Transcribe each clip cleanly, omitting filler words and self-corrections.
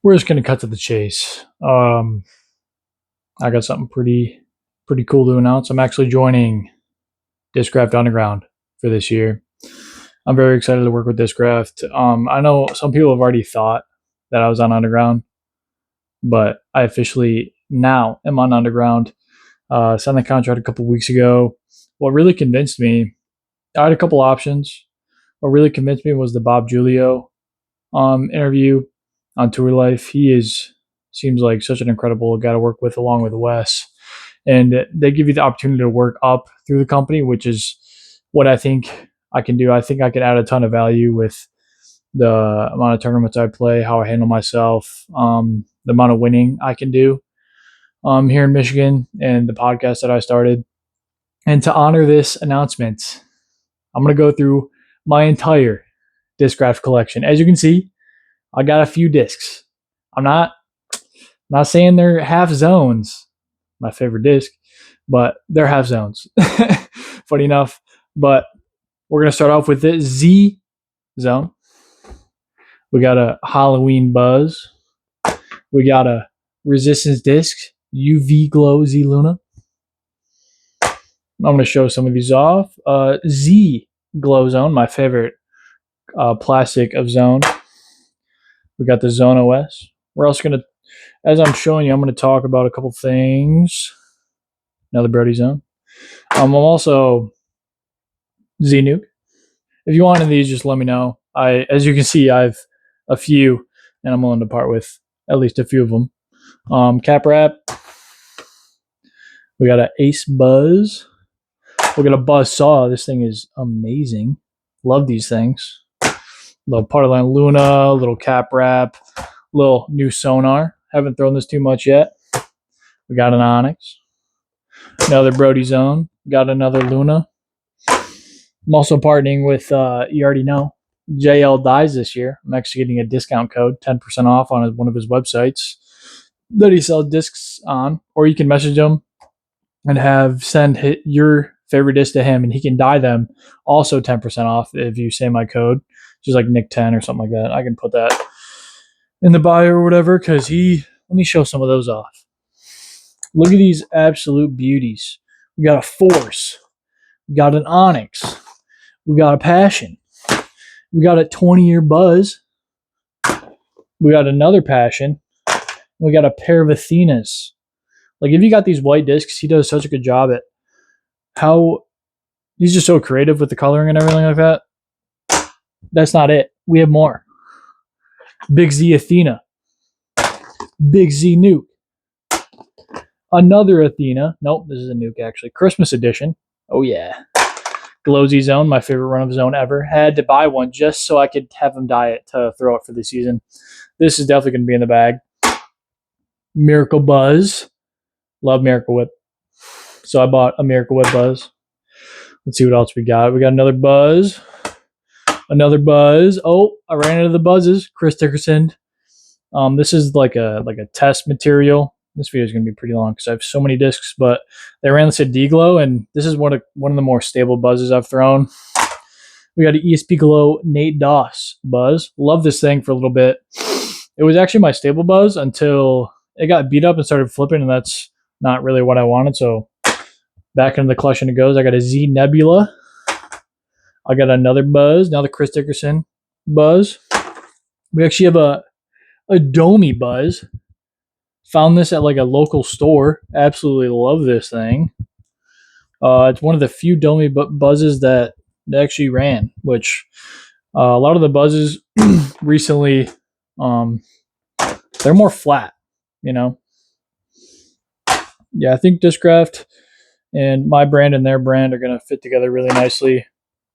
we're just gonna cut to the chase. I got something pretty cool to announce. I'm actually joining Discraft Underground for this year. I'm very excited to work with Discraft. I know some people have already thought that I was on Underground, but I officially now am on Underground. Signed the contract a couple weeks ago. What really convinced me, I had a couple options. What really convinced me was the Bob Giulio interview on Tour Life. Seems like such an incredible guy to work with, along with Wes. And they give you the opportunity to work up through the company, which is what I think I can do. I think I can add a ton of value with the amount of tournaments I play, how I handle myself, the amount of winning I can do here in Michigan, and the podcast that I started. And to honor this announcement, I'm going to go through my entire discraft collection. As you can see, I got a few discs. I'm not saying they're half zones, my favorite disc, but they're half zones. Funny enough. But we're going to start off with the Z zone. We got a Halloween Buzz. We got a Resistance Disc, UV Glow Z Luna. I'm going to show some of these off. Z Glow Zone, my favorite plastic of Zone. We got the Zone OS. We're also going to, as I'm showing you, I'm going to talk about a couple things. Another Brody Zone. I'm also Z Nuke. If you want any of these, just let me know. As you can see, I've a few, and I'm willing to part with at least a few of them. Cap Wrap. We got an Ace Buzz. We got a Buzz Saw. This thing is amazing. Love these things. Little Party Line Luna, little Cap Wrap, little new sonar. Haven't thrown this too much yet. We got an Onyx. Another Brody Zone. Got another Luna. I'm also partnering with, you already know, JL Dies this year. I'm actually getting a discount code, 10% off on one of his websites that he sells discs on. Or you can message him and send your favorite disc to him, and he can dye them. Also 10% off if you say my code, just like Nick10 or something like that. I can put that in the bio or whatever, because let me show some of those off. Look at these absolute beauties. We got a Force. We got an Onyx. We got a Passion. We got a 20-year Buzz. We got another Passion. We got a pair of Athenas. Like, if you got these white discs, he does such a good job at he's just so creative with the coloring and everything like that. That's not it. We have more. Big Z Athena. Big Z Nuke. Another Athena. Nope, this is a Nuke, actually. Christmas edition. Oh, yeah. Glow Z Zone, my favorite run of Zone ever. Had to buy one just so I could have him dye it to throw it for the season. This is definitely going to be in the bag. Miracle Buzz. Love Miracle Whip. So I bought a Miracle Whip Buzz. Let's see what else we got. We got another Buzz. Another Buzz. Oh, I ran into the Buzzes. Chris Dickerson. This is like a test material. This video is going to be pretty long because I have so many discs, but they ran this at D-Glow, and this is one of the more stable Buzzes I've thrown. We got an ESP Glow Nate Doss Buzz. Love this thing for a little bit. It was actually my stable Buzz until it got beat up and started flipping, and that's not really what I wanted. So back into the collection it goes. I got a Z Nebula. I got another Buzz. Now the Chris Dickerson Buzz. We actually have a Domi Buzz. Found this at like a local store. Absolutely love this thing. It's one of the few Domi Buzzes that actually ran, which a lot of the Buzzes recently, they're more flat, you know. Yeah, I think Discraft and my brand and their brand are going to fit together really nicely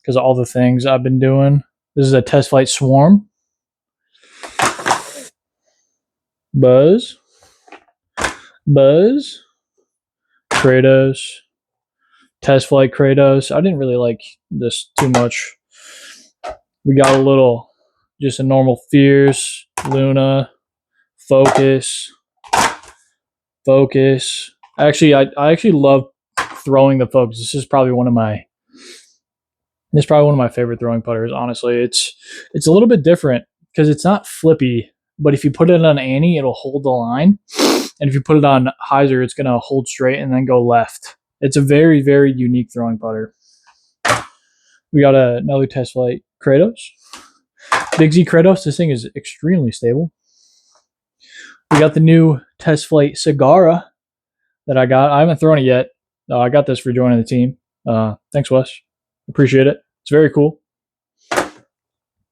because of all the things I've been doing. This is a Test Flight Swarm. Buzz. Kratos. Test Flight Kratos. I didn't really like this too much. We got just a normal Fierce, Luna, Focus. Actually, I actually love throwing the Focus. This is probably one of my favorite throwing putters. Honestly, it's a little bit different because it's not flippy but if you put it on Annie, it'll hold the line. And if you put it on hyzer, it's going to hold straight and then go left. It's a very, very unique throwing putter. We got another test flight Kratos. Big Z Kratos. This thing is extremely stable. We got the new test flight Sagara that I got. I haven't thrown it yet. I got this for joining the team. Thanks, Wes. Appreciate it. It's very cool.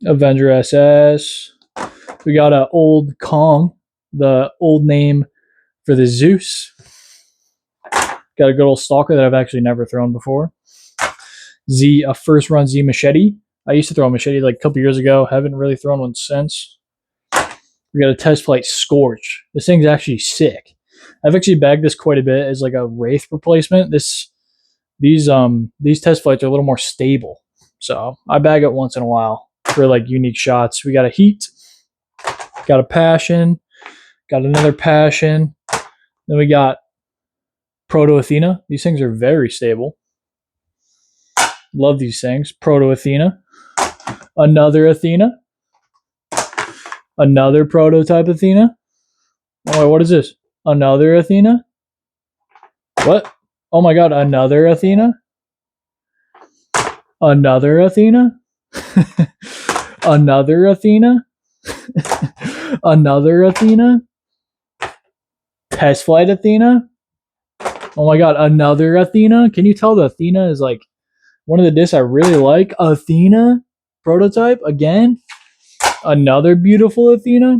Avenger SS. We got a old Kong, the old name for the Zeus. Got a good old stalker that I've actually never thrown before. A first run Z machete. I used to throw a machete like a couple years ago. Haven't really thrown one since. We got a test flight Scorch. This thing's actually sick. I've actually bagged this quite a bit as like a Wraith replacement. These test flights are a little more stable, so I bag it once in a while for like unique shots. We got a Heat, got a Passion, got another Passion. Then we got Proto Athena. These things are very stable. Love these things. Proto Athena. Another Athena. Another prototype Athena. Oh, wait, what is this? Another Athena? What? Oh my god, another Athena? Another Athena? Another Athena? Another Athena? Test flight Athena? Oh my god, another Athena? Can you tell the Athena is like one of the discs I really like? Athena prototype again? Another beautiful Athena?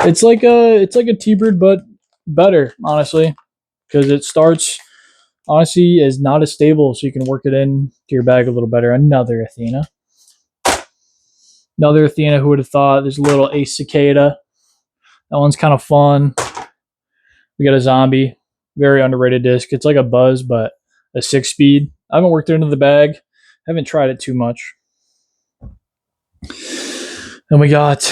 It's like a T-Bird, but better, honestly, because it starts honestly is not as stable, so you can work it in to your bag a little better. Another Athena. Another Athena, who would have thought? There's a little Ace Cicada. That one's kind of fun. We got a Zombie. Very underrated disc. It's like a Buzz, but a 6-speed. I haven't worked it into the bag. Haven't tried it too much. And we got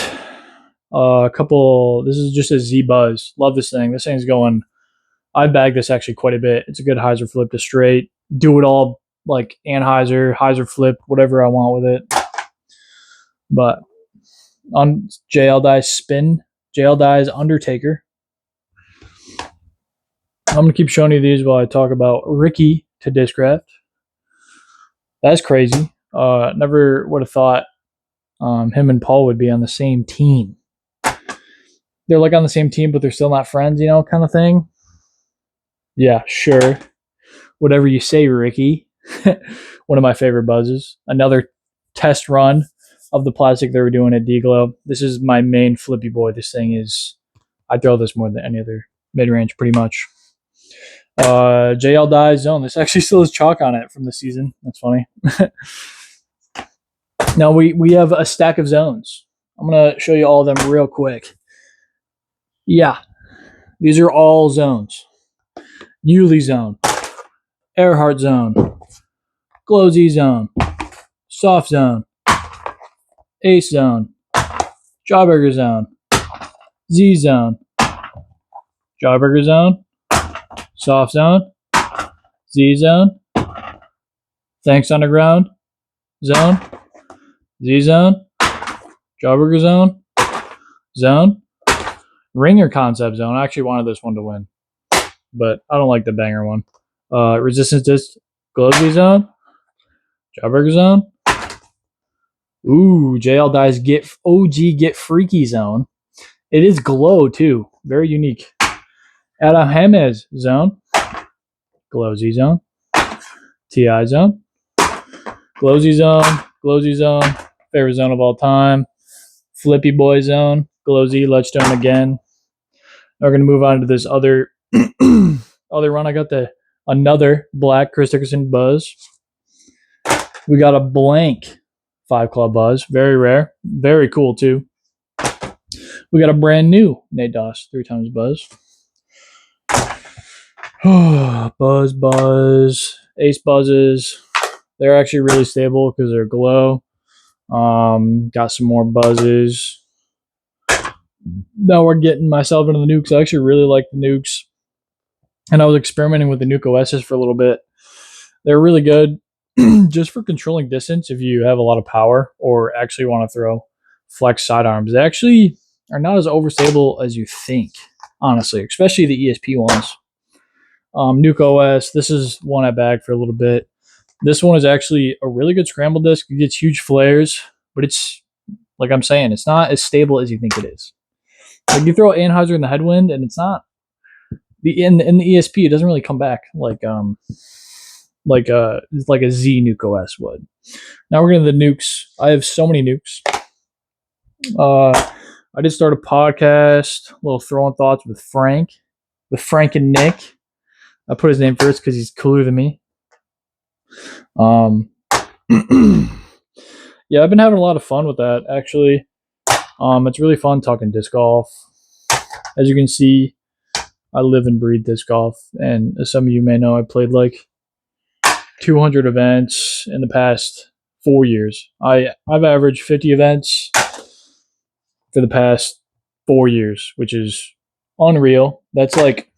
a couple. This is just a Z Buzz. Love this thing. This thing's going. I bagged this actually quite a bit. It's a good hyzer flip to straight. Do it all like Anheuser, hyzer flip, whatever I want with it. But on JL Dye's Spin, JL Dye's Undertaker. I'm going to keep showing you these while I talk about Ricky to discraft. That's crazy. Never would have thought him and Paul would be on the same team. They're like on the same team, but they're still not friends, you know, kind of thing. Yeah, sure. Whatever you say, Ricky. One of my favorite buzzes. Another test run of the plastic they were doing at D-Glow. This is my main flippy boy. This thing is, I throw this more than any other mid-range pretty much. JL Dye Zone. This actually still has chalk on it from the season. That's funny. Now we have a stack of zones. I'm going to show you all of them real quick. Yeah, these are all zones. Yuli Zone, Earhart Zone, Glow Z Zone, Soft Zone, Ace Zone, Jawburger Zone, Z Zone, Jawburger Zone, Soft Zone, Z Zone, Thanks Underground Zone, Z Zone, Jawburger Zone, Zone, Ringer Concept Zone. I actually wanted this one to win, but I don't like the banger one. Resistance Disc, Glow Z Zone, Jawburger Zone. Ooh, JL Dye's Get Freaky Zone. It is glow too. Very unique. Adam James Zone. Glow Z Zone. TI Zone. Glow Z Zone. Glow Z Zone. Favorite zone of all time. Flippy Boy Zone. Glow Z Ledgestone again. Now we're going to move on to this other run. I got another black Chris Dickerson Buzz. We got a blank 5 Club Buzz. Very rare. Very cool too. We got a brand new Nate Doss 3 times Buzz. Buzz. Ace Buzzes. They're actually really stable because they're glow. Got some more Buzzes. Now we're getting myself into the nukes. I actually really like the nukes. And I was experimenting with the nuke OSs for a little bit. They're really good just for controlling distance if you have a lot of power or actually want to throw flex sidearms. They actually are not as overstable as you think, honestly, especially the ESP ones. Nuke OS, this is one I bagged for a little bit. This one is actually a really good scramble disc. It gets huge flares, but it's, like I'm saying, it's not as stable as you think it is. Like you throw Anheuser in the headwind, and it's not in the ESP. It doesn't really come back like a Z Nuke OS would. Now we're getting the nukes. I have so many nukes. I did start a podcast, a little throwing thoughts with Frank and Nick. I put his name first because he's cooler than me. Yeah, I've been having a lot of fun with that, actually. It's really fun talking disc golf. As you can see, I live and breathe disc golf, and as some of you may know, I played like 200 events in the past 4 years. I've averaged 50 events for the past 4 years, which is unreal. That's like,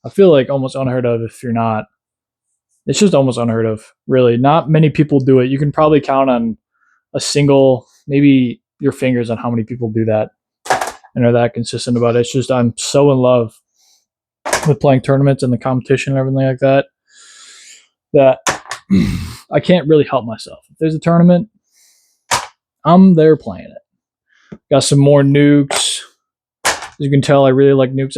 I feel like almost unheard of if you're not. It's just almost unheard of, really. Not many people do it. You can probably count on a single, maybe your fingers on how many people do that and are that consistent about it. It's just, I'm so in love with playing tournaments and the competition and everything like that, that I can't really help myself. If there's a tournament, I'm there playing it. Got some more nukes. As you can tell, I really like nukes.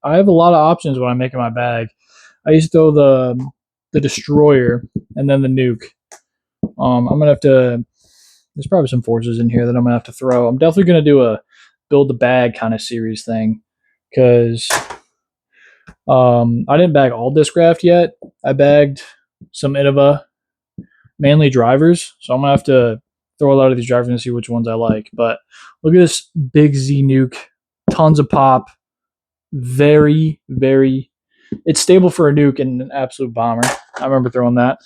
I have a lot of options when I'm making my bag. I used to throw the destroyer and then the nuke. I'm gonna have to. There's probably some forces in here that I'm gonna have to throw. I'm definitely gonna do a build the bag kind of series thing, because I didn't bag all discraft yet. I bagged some Innova, mainly drivers. So I'm gonna have to throw a lot of these drivers and see which ones I like. But look at this big Z nuke, tons of pop, very, very. It's stable for a nuke and an absolute bomber. I remember throwing that.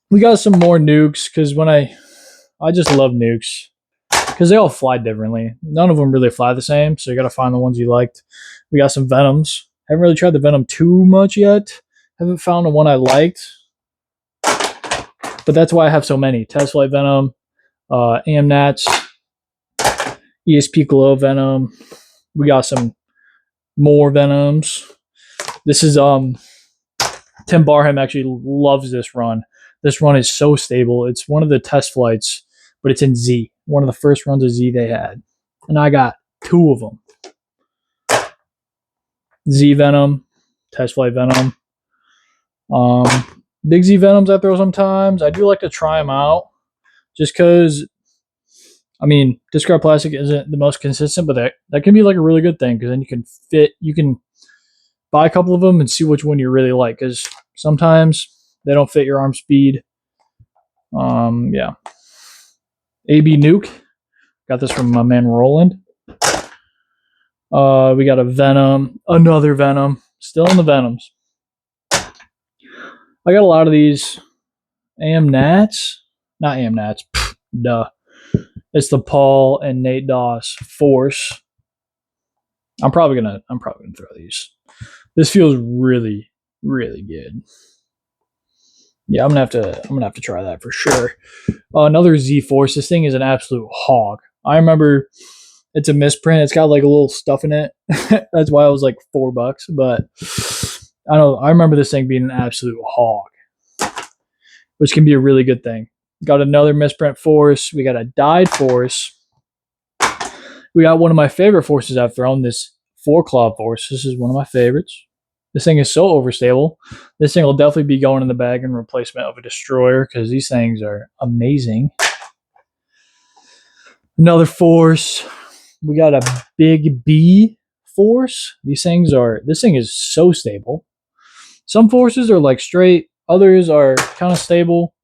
We got some more nukes because I just love nukes because they all fly differently. None of them really fly the same, so you got to find the ones you liked. We got some Venoms. Haven't really tried the Venom too much yet. Haven't found the one I liked, but that's why I have so many. Test Flight Venom, Amnats, ESP Glow Venom. We got some more Venoms. This is Tim Barham actually loves this run. This run is so stable. It's one of the test flights, but it's in Z. One of the first runs of Z they had. And I got 2 of them. Z Venom, Test Flight Venom. Big Z Venoms I throw sometimes. I do like to try them out. Just because, I mean, discard plastic isn't the most consistent, but that can be like a really good thing, because then you can buy a couple of them and see which one you really like, because sometimes they don't fit your arm speed. Yeah. AB Nuke. Got this from my man Roland. We got a Venom, another Venom, still in the Venoms. I got a lot of these Amnats, not Amnats, duh. It's the Paul and Nate Doss Force. I'm probably gonna throw these. This feels really, really good. Yeah, I'm gonna have to try that for sure. Another Z Force. This thing is an absolute hog. I remember it's a misprint. It's got like a little stuff in it. That's why it was like $4. But I don't know. I remember this thing being an absolute hog, which can be a really good thing. Got another misprint Force. We got a dyed Force. We got one of my favorite forces I've thrown, this 4-claw Force. This is one of my favorites. This thing is so overstable. This thing will definitely be going in the bag in replacement of a destroyer, because these things are amazing. Another Force. We got a big B Force. This thing is so stable. Some forces are like straight, others are kind of stable.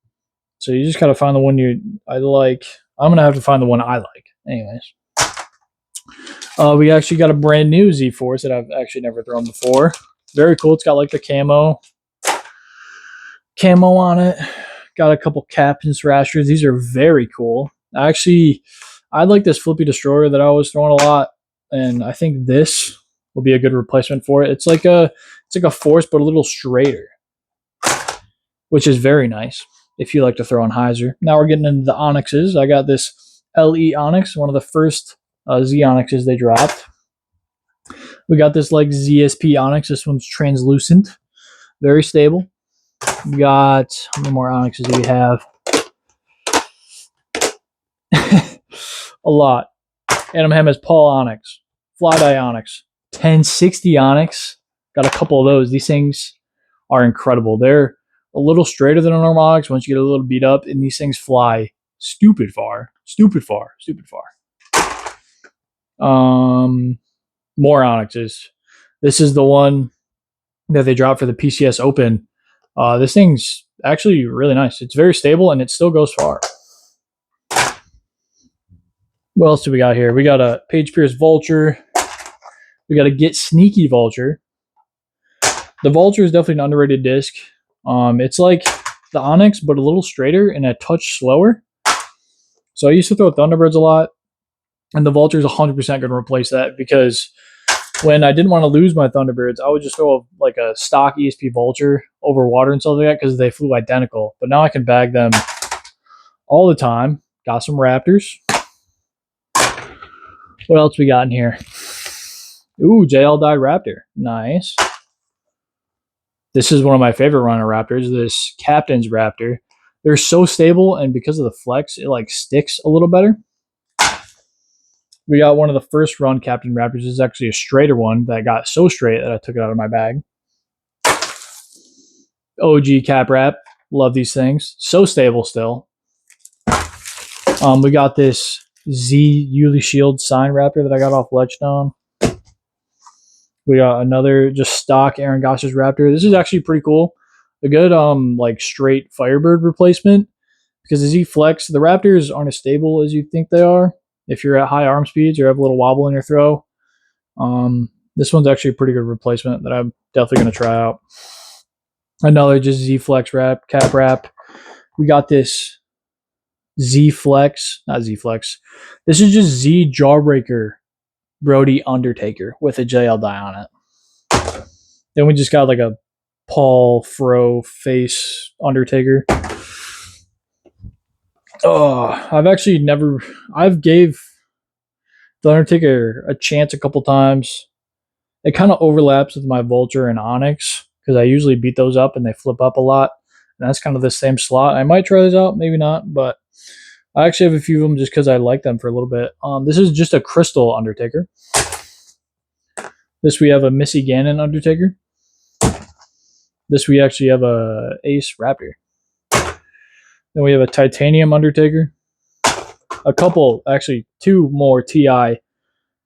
So you just gotta find the one I like. I'm gonna have to find the one I like. Anyways. We actually got a brand new Z Force that I've actually never thrown before. Very cool. It's got like the camo on it. Got a couple captain's rashers. These are very cool. I like this flippy destroyer that I was throwing a lot, and I think this will be a good replacement for it. It's like a Force, but a little straighter, which is very nice if you like to throw on hyzer. Now we're getting into the Onyxes. I got this LE Onyx, one of the first Z Onyxes they dropped. We got this like ZSP Onyx. This one's translucent, very stable. We got, how many more Onyxes do we have? A lot. Adam Ham has Paul Onyx, Fly Dye Onyx, 1060 Onyx. Got a couple of those. These things are incredible. They're a little straighter than a normal Onyx once you get a little beat up, and these things fly stupid far. Stupid far. Stupid far. More Onyxes. This is the one that they dropped for the PCS Open. This thing's actually really nice. It's very stable, and it still goes far. What else do we got here? We got a Page Pierce Vulture. We got a Get Sneaky Vulture. The Vulture is definitely an underrated disc. It's like the Onyx, but a little straighter and a touch slower. So I used to throw Thunderbirds a lot, and the Vulture is 100% going to replace that, because when I didn't want to lose my Thunderbirds, I would just throw like a stock ESP Vulture over water and stuff like that, because they flew identical. But now I can bag them all the time. Got some Raptors. What else we got in here? Ooh, JL Dyed Raptor. Nice. This is one of my favorite runner Raptors, this Captain's Raptor. They're so stable, and because of the flex, it like sticks a little better. We got one of the first run Captain Raptors. This is actually a straighter one that got so straight that I took it out of my bag. OG Cap Wrap. Love these things. So stable still. We got this Z Yuli Shield Sign Raptor that I got off Ledgestone. We got another just stock Aaron Goss's Raptor. This is actually pretty cool. A good like straight Firebird replacement, because the Z Flex, the Raptors aren't as stable as you think they are if you're at high arm speeds or have a little wobble in your throw. This one's actually a pretty good replacement that I'm definitely going to try out. Another just Z Flex Cap Wrap. We got this Z Flex, not Z Flex. This is just Z Jawbreaker Brody Undertaker with a JL dye on it. Then we just got like a Paul Fro face Undertaker. Oh, I've gave the Undertaker a chance a couple times. It kind of overlaps with my Vulture and Onyx, because I usually beat those up and they flip up a lot. And that's kind of the same slot. I might try these out, maybe not, but I actually have a few of them just because I like them for a little bit. This is just a Crystal Undertaker. This we have a Missy Gannon Undertaker. This we actually have a Ace Raptor. Then we have a Titanium Undertaker. A couple, actually two more TI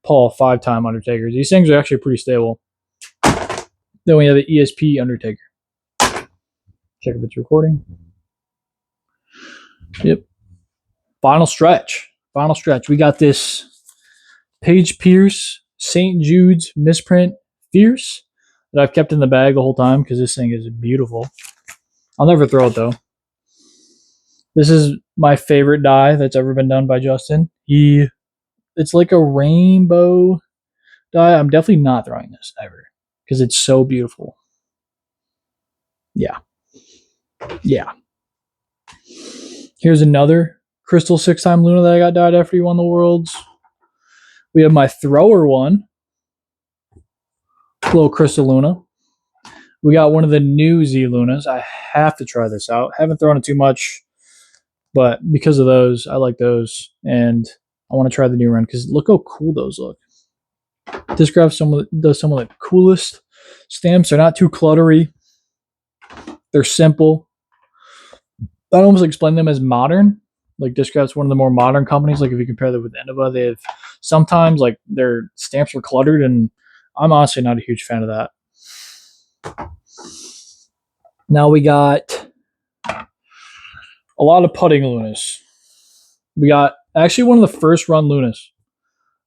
Paul 5-time Undertakers. These things are actually pretty stable. Then we have an ESP Undertaker. Check if it's recording. Yep. Final stretch. We got this Page Pierce St. Jude's Misprint Fierce that I've kept in the bag the whole time because this thing is beautiful. I'll never throw it though. This is my favorite dye that's ever been done by Justin. It's like a rainbow dye. I'm definitely not throwing this ever because it's so beautiful. Yeah. Here's another Crystal 6-time Luna that I got dyed after he won the Worlds. We have my thrower one. Little Crystal Luna. We got one of the new Z Lunas. I have to try this out. Haven't thrown it too much, but because of those, I like those, and I want to try the new run because look how cool those look. Discraft does some of the coolest stamps. They're not too cluttery. They're simple. I'd almost explain them as modern. Like Discraft's one of the more modern companies. Like if you compare them with Innova, they have sometimes like their stamps are cluttered, and I'm honestly not a huge fan of that. Now we got a lot of putting Lunas. We got actually one of the first run Lunas.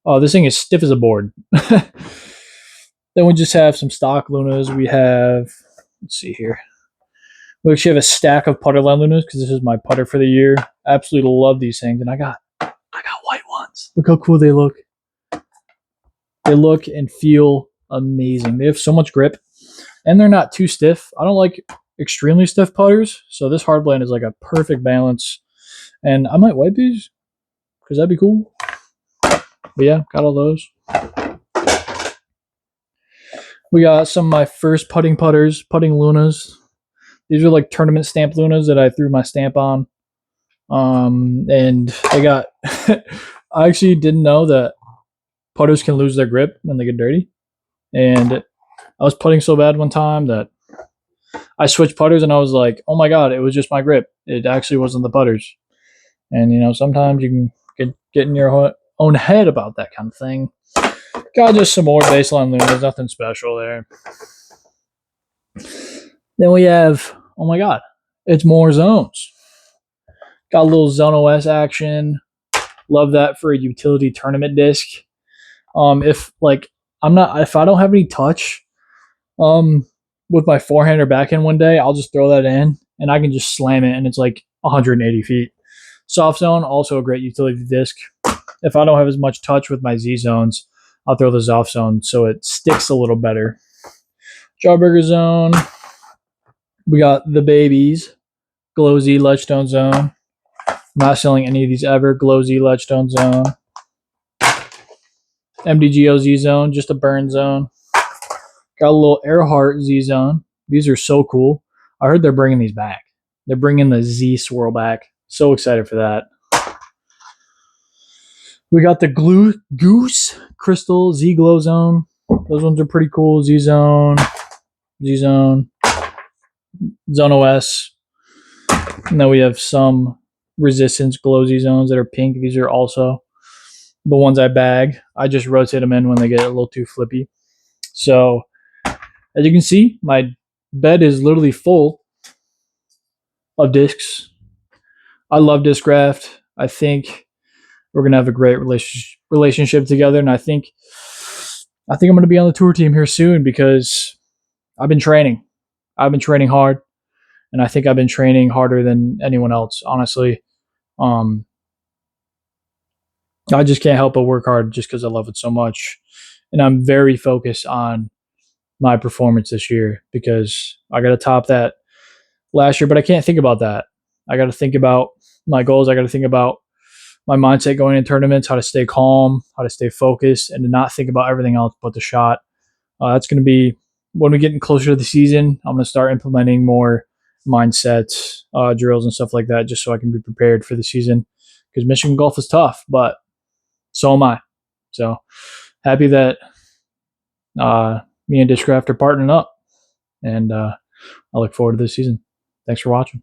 Oh, this thing is stiff as a board. Then we just have some stock Lunas. We have, let's see here. We actually have a stack of Putterland Lunas because this is my putter for the year. Absolutely love these things, and I got white ones. Look how cool they look. They look and feel amazing. They have so much grip, and they're not too stiff. I don't like extremely stiff putters, so this hard blend is like a perfect balance. And I might wipe these. because that'd be cool. But yeah, got all those. We got some of my first putting putters, putting Lunas. These are like tournament stamp Lunas that I threw my stamp on. And they got, I actually didn't know that putters can lose their grip when they get dirty. And I was putting so bad one time that I switched putters and I was like, oh my God, it was just my grip. It actually wasn't the putters. And, you know, sometimes you can get in your own head about that kind of thing. Got just some more baseline Lunas, nothing special there. Then we have, oh my God, it's more zones. Got a little Zone OS action. Love that for a utility tournament disc. If I don't have any touch, with my forehand or backhand one day, I'll just throw that in and I can just slam it and it's like 180 feet. Soft zone, also a great utility disc. If I don't have as much touch with my Z zones, I'll throw the soft zone so it sticks a little better. Jawbreaker zone. We got the babies. Glow Z Ledgestone zone. I'm not selling any of these ever. Glow Z Ledgestone zone. MDGO Z zone, just a burn zone. Got a little Earhart Z zone. These are so cool. I heard they're bringing these back. They're bringing the Z swirl back. So excited for that. We got the Goose Crystal Z Glow Zone. Those ones are pretty cool. Z Zone, Zone OS. And then we have some Resistance Glow Z Zones that are pink. These are also the ones I bag. I just rotate them in when they get a little too flippy. So, as you can see, my bed is literally full of discs. I love discraft. I think we're gonna have a great relationship together, and I think I'm gonna be on the tour team here soon because I've been training. I've been training hard, and I think I've been training harder than anyone else. Honestly, I just can't help but work hard just because I love it so much, and I'm very focused on my performance this year because I got to top that last year. But I can't think about that. I got to think about my goals. I got to think about my mindset going in tournaments, how to stay calm, how to stay focused, and to not think about everything else but the shot. That's going to be when we get closer to the season. I'm going to start implementing more mindsets, drills, and stuff like that, just so I can be prepared for the season. Because Michigan golf is tough, but so am I. So happy that me and Discraft are partnering up, and I look forward to this season. Thanks for watching.